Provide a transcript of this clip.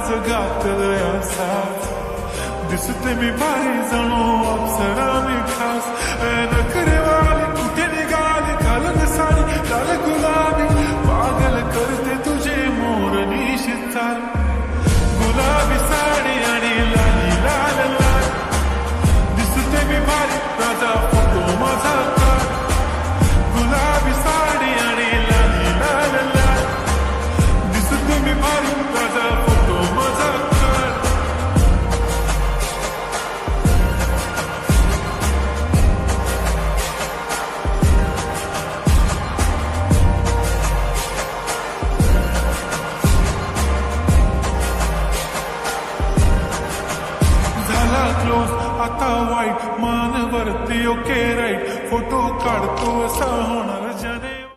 माझं घातलंय असाच दिसते मी भारी जणू अप्सरा मी खास नखरेवाली कुठे निघाली घालून साडी लाल गुलाबी पागल करते तुझे मोर निशित चाल गुलाबी साडी आणि लाली लाल लाल दिसते मी भारी राजा फोटो माझा काढ गुलाबी साडी आणि लाली लाल लाल दिसते मी भारी राजा फोटो माझा काढ क्लोज आता वाईट मान वरती ओके राईट फोटो काढतो असा